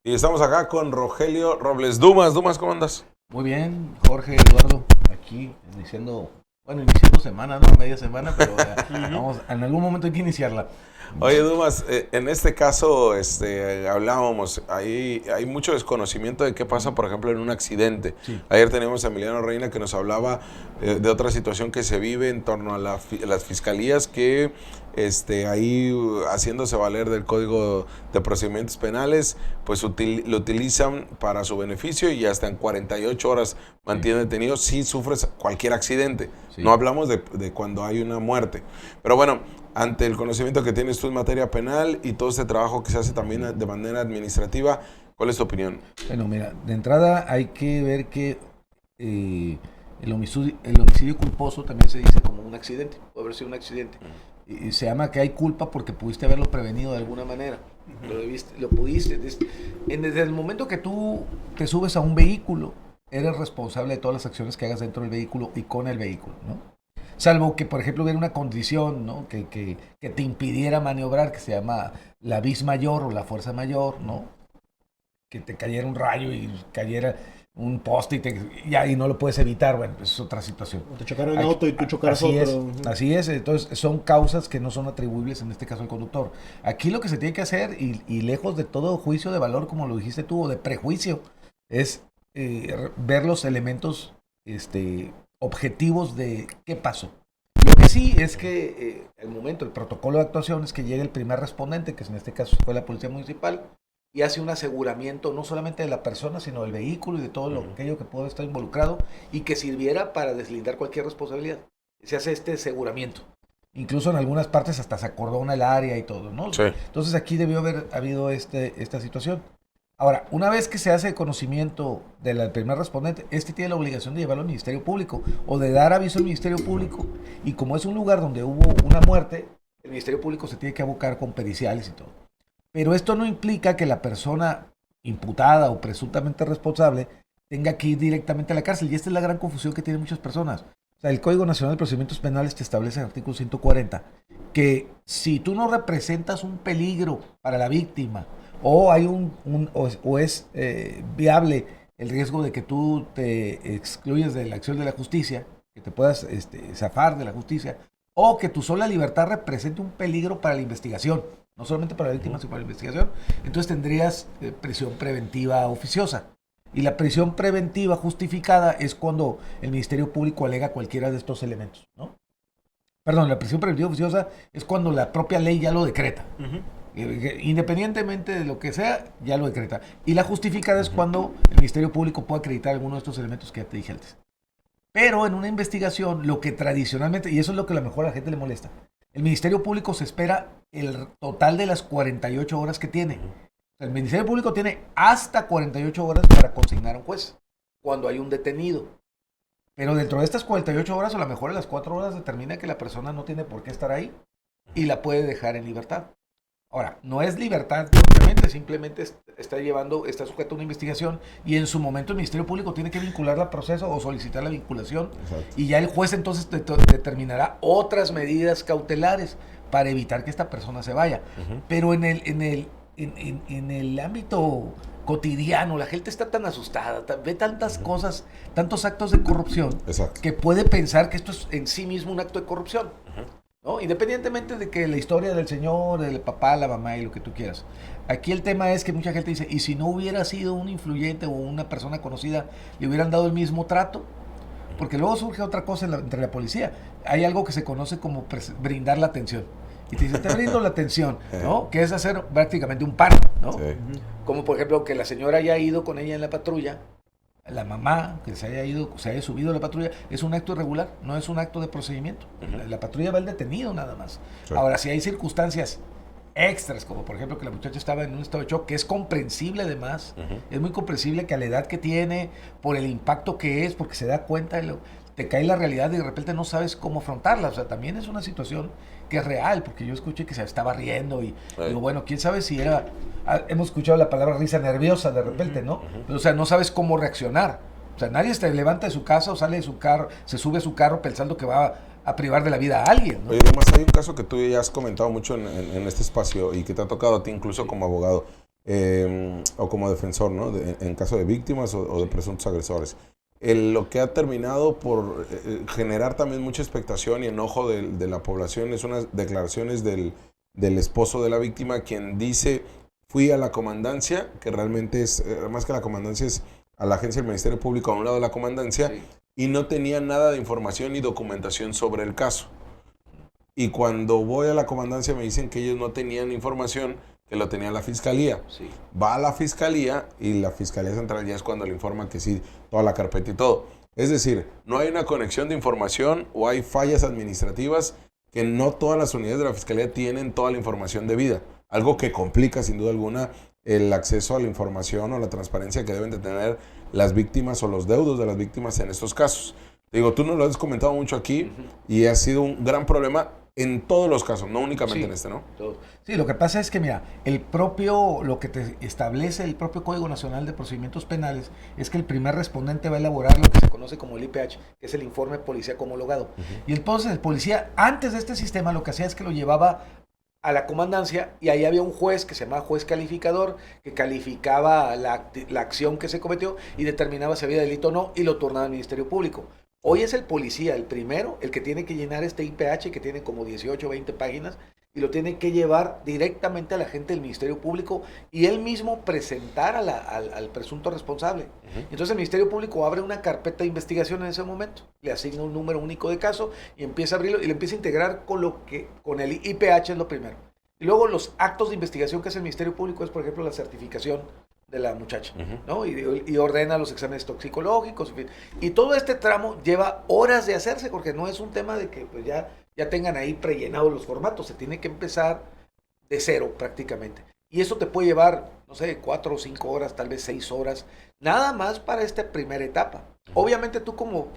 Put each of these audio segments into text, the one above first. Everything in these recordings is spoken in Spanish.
Y estamos acá con Rogelio Robles Dumas. Dumas, ¿cómo andas? Muy bien, Jorge, Eduardo, aquí iniciando semana, ¿no? Media semana, pero vamos, en algún momento hay que iniciarla. Oye, Dumas, en este caso hablábamos, hay mucho desconocimiento de qué pasa, por ejemplo, en un accidente. Sí. Ayer teníamos a Emiliano Reina que nos hablaba de otra situación que se vive en torno a las fiscalías que ahí haciéndose valer del Código de Procedimientos Penales, pues lo utilizan para su beneficio y hasta en 48 horas mantienen detenido si sufres cualquier accidente. Sí. No hablamos de cuando hay una muerte. Pero bueno, ante el conocimiento que tienes tú en materia penal y todo este trabajo que se hace también de manera administrativa, ¿cuál es tu opinión? Bueno, mira, de entrada hay que ver que el homicidio culposo también se dice como un accidente, puede haber sido un accidente. Y se llama que hay culpa porque pudiste haberlo prevenido de alguna manera. Lo pudiste. Desde el momento que tú te subes a un vehículo, eres responsable de todas las acciones que hagas dentro del vehículo y con el vehículo, ¿no? Salvo que, por ejemplo, hubiera una condición, ¿no? que te impidiera maniobrar, que se llama la vis mayor o la fuerza mayor, ¿no? Que te cayera un rayo y cayera un poste y ahí no lo puedes evitar, bueno, pues es otra situación. O te chocaron un auto y tú chocaras otro. Así es, entonces son causas que no son atribuibles en este caso al conductor. Aquí lo que se tiene que hacer, y lejos de todo juicio de valor, como lo dijiste tú, o de prejuicio, es ver los elementos objetivos de qué pasó. Lo que sí es que el protocolo de actuación es que llegue el primer respondente, que en este caso fue la policía municipal, y hace un aseguramiento no solamente de la persona, sino del vehículo y de todo aquello que puede estar involucrado y que sirviera para deslindar cualquier responsabilidad. Se hace este aseguramiento. Incluso en algunas partes hasta se acordona el área y todo, ¿no? Sí. Entonces aquí debió haber habido esta situación. Ahora, una vez que se hace conocimiento del primer respondente, tiene la obligación de llevarlo al Ministerio Público o de dar aviso al Ministerio Público. Y como es un lugar donde hubo una muerte, el Ministerio Público se tiene que abocar con periciales y todo. Pero esto no implica que la persona imputada o presuntamente responsable tenga que ir directamente a la cárcel. Y esta es la gran confusión que tienen muchas personas. O sea, el Código Nacional de Procedimientos Penales te establece en el artículo 140 que si tú no representas un peligro para la víctima o hay es viable el riesgo de que tú te excluyas de la acción de la justicia, que te puedas zafar de la justicia, o que tu sola libertad represente un peligro para la investigación, no solamente para la víctima, sino para la investigación, entonces tendrías prisión preventiva oficiosa. Y la prisión preventiva justificada es cuando el Ministerio Público alega cualquiera de estos elementos, ¿no? Perdón, la prisión preventiva oficiosa es cuando la propia ley ya lo decreta. Independientemente de lo que sea, ya lo decreta. Y la justificada es cuando el Ministerio Público puede acreditar alguno de estos elementos que ya te dije antes. Pero en una investigación, lo que tradicionalmente, y eso es lo que a lo mejor a la gente le molesta, el Ministerio Público se espera el total de las 48 horas que tiene. O sea, el Ministerio Público tiene hasta 48 horas para consignar a un juez, cuando hay un detenido. Pero dentro de estas 48 horas, a lo mejor a las 4 horas determina que la persona no tiene por qué estar ahí y la puede dejar en libertad. Ahora, no es libertad propiamente, simplemente está sujeto a una investigación y en su momento el Ministerio Público tiene que vincularla al proceso o solicitar la vinculación. Exacto. Y ya el juez entonces determinará otras medidas cautelares para evitar que esta persona se vaya. Pero en el ámbito cotidiano, la gente está tan asustada, ve tantas cosas, tantos actos de corrupción, exacto, que puede pensar que esto es en sí mismo un acto de corrupción. ¿No? Independientemente de que la historia del señor, del papá, la mamá y lo que tú quieras. Aquí el tema es que mucha gente dice, ¿y si no hubiera sido un influyente o una persona conocida, le hubieran dado el mismo trato? Porque luego surge otra cosa entre la policía. Hay algo que se conoce como brindar la atención. Y te dice, te brindo la atención, ¿no? Que es hacer prácticamente un paro, ¿no? Sí. Como por ejemplo que la señora haya ido con ella en la patrulla, la mamá que se haya subido a la patrulla, es un acto irregular, no es un acto de procedimiento. La patrulla va al detenido nada más. Sí. Ahora, si hay circunstancias extras, como por ejemplo que la muchacha estaba en un estado de shock, que es comprensible además, es muy comprensible que a la edad que tiene, por el impacto que es, porque se da cuenta, te cae la realidad y de repente no sabes cómo afrontarla. O sea, también es una situación que es real, porque yo escuché que se estaba riendo y digo, bueno, quién sabe si era... Hemos escuchado la palabra risa nerviosa de repente, ¿no? Pero, o sea, no sabes cómo reaccionar. O sea, nadie se levanta de su casa o sale de su carro, se sube a su carro pensando que va a privar de la vida a alguien, ¿no? Oye, además hay un caso que tú ya has comentado mucho en este espacio y que te ha tocado a ti incluso como abogado. o como defensor, ¿no? En caso de víctimas o de presuntos agresores. Lo que ha terminado por generar también mucha expectación y enojo de la población es unas declaraciones del esposo de la víctima, quien dice: fui a la comandancia, que realmente es, más que la comandancia, es a la agencia del Ministerio Público, a un lado de la comandancia, sí, y no tenía nada de información ni documentación sobre el caso. Y cuando voy a la comandancia me dicen que ellos no tenían información, que lo tenía la fiscalía. Sí. Va a la fiscalía y la Fiscalía Central ya es cuando le informa que sí, toda la carpeta y todo. Es decir, no hay una conexión de información o hay fallas administrativas que no todas las unidades de la fiscalía tienen toda la información debida. Algo que complica sin duda alguna el acceso a la información o la transparencia que deben de tener las víctimas o los deudos de las víctimas en estos casos. Digo, tú nos lo has comentado mucho aquí y ha sido un gran problema en todos los casos, no únicamente en este, ¿no? Sí, lo que pasa es que, mira, lo que te establece el propio Código Nacional de Procedimientos Penales es que el primer respondente va a elaborar lo que se conoce como el IPH, que es el informe policíaco homologado. Y entonces el policía, antes de este sistema, lo que hacía es que lo llevaba a la comandancia y ahí había un juez que se llamaba juez calificador, que calificaba la acción que se cometió y determinaba si había delito o no y lo turnaba al Ministerio Público. Hoy es el policía, el primero, el que tiene que llenar este IPH, que tiene como 18 o 20 páginas, y lo tiene que llevar directamente a la gente del Ministerio Público y él mismo presentar al presunto responsable. Entonces el Ministerio Público abre una carpeta de investigación en ese momento, le asigna un número único de caso y empieza a abrirlo y le empieza a integrar con el IPH, es lo primero. Y luego los actos de investigación que hace el Ministerio Público es, por ejemplo, la certificación de la muchacha, ¿no? Y ordena los exámenes toxicológicos, y todo este tramo lleva horas de hacerse, porque no es un tema de que pues ya tengan ahí prellenados los formatos, se tiene que empezar de cero prácticamente, y eso te puede llevar, no sé, 4 o 5 horas, tal vez 6 horas, nada más para esta primera etapa. Obviamente tú como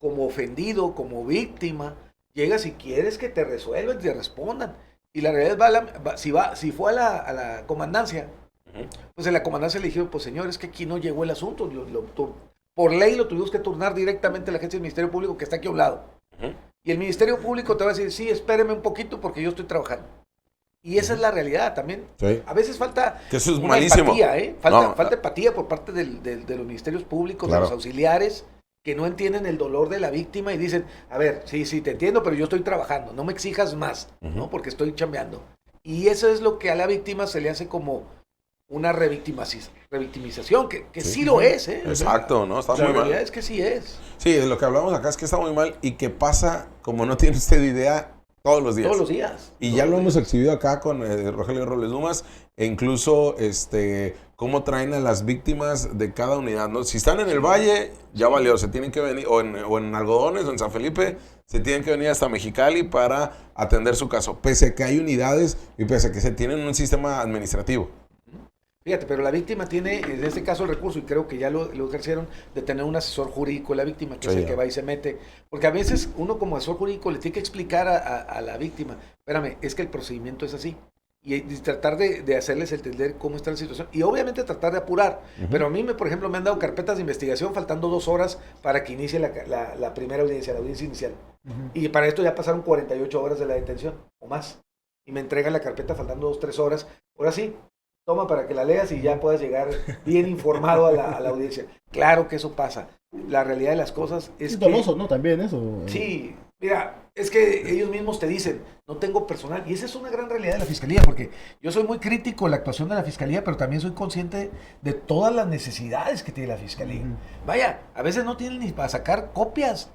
ofendido, como víctima, llegas y quieres que te resuelvan, te respondan, y la realidad si fue a la comandancia, pues en la comandancia le dijeron, pues señor, es que aquí no llegó el asunto, por ley lo tuvimos que turnar directamente a la agencia del Ministerio Público que está aquí a un lado. Y el Ministerio Público te va a decir, sí, espéreme un poquito porque yo estoy trabajando. Y esa es la realidad también. Sí. A veces falta que eso es malísimo. Empatía, falta empatía por parte de los ministerios públicos, claro, de los auxiliares, que no entienden el dolor de la víctima y dicen, a ver, sí, te entiendo, pero yo estoy trabajando, no me exijas más, ¿no? Porque estoy chambeando. Y eso es lo que a la víctima se le hace como una revictimización, que sí lo es, ¿eh? Exacto, ¿no? Está muy mal. La realidad es que sí es. Sí, lo que hablamos acá es que está muy mal y que pasa, como no tiene usted idea, todos los días. Todos los días. Y ya lo hemos exhibido acá con Rogelio Robles Dumas, e incluso cómo traen a las víctimas de cada unidad, ¿no? Si están en el Valle, ya valió, se tienen que venir, o en Algodones, o en San Felipe, se tienen que venir hasta Mexicali para atender su caso, pese a que hay unidades y pese a que se tienen un sistema administrativo. Fíjate, pero la víctima tiene, en este caso, el recurso, y creo que ya lo ejercieron, de tener un asesor jurídico de la víctima, que es el que va y se mete. Porque a veces uno como asesor jurídico le tiene que explicar a la víctima, espérame, es que el procedimiento es así. Y tratar de hacerles entender cómo está la situación. Y obviamente tratar de apurar. Pero a mí, por ejemplo, me han dado carpetas de investigación faltando 2 horas para que inicie la primera audiencia, la audiencia inicial. Y para esto ya pasaron 48 horas de la detención, o más. Y me entregan la carpeta faltando 2 o 3 horas. Ahora sí, toma para que la leas y ya puedas llegar bien informado a la audiencia. Claro que eso pasa. La realidad de las cosas es doloso, ¿no? También eso. Sí, mira, es que ellos mismos te dicen, no tengo personal. Y esa es una gran realidad de la Fiscalía, porque yo soy muy crítico de la actuación de la Fiscalía, pero también soy consciente de todas las necesidades que tiene la Fiscalía. Vaya, a veces no tienen ni para sacar copias.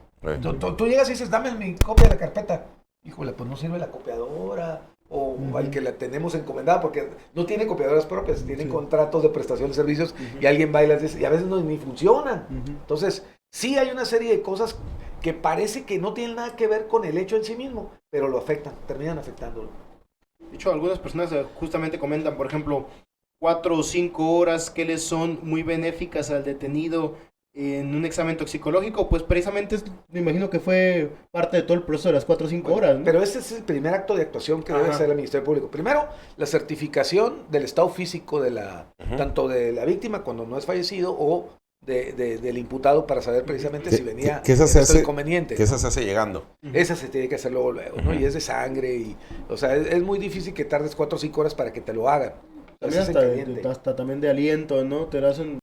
Tú llegas y dices, dame mi copia de la carpeta. Híjole, pues no sirve la copiadora. O al que la tenemos encomendada, porque no tiene copiadoras propias, tienen contratos de prestación de servicios y alguien va y las dice, y a veces ni funcionan. Entonces, sí hay una serie de cosas que parece que no tienen nada que ver con el hecho en sí mismo, pero lo afectan, terminan afectándolo. De hecho, algunas personas justamente comentan, por ejemplo, 4 o 5 horas que les son muy benéficas al detenido en un examen toxicológico, pues precisamente me imagino que fue parte de todo el proceso de las 4 o 5 horas, ¿no? Pero ese es el primer acto de actuación que debe hacer el Ministerio Público. Primero, la certificación del estado físico de tanto de la víctima cuando no es fallecido o del imputado para saber precisamente si venía inconveniente. Que esa se hace llegando. Esa se tiene que hacer luego, ¿no? Y es de sangre, o sea, es muy difícil que tardes 4 o 5 horas para que te lo hagan. También Así se hasta, caliente. hasta también de aliento, ¿no? Te lo hacen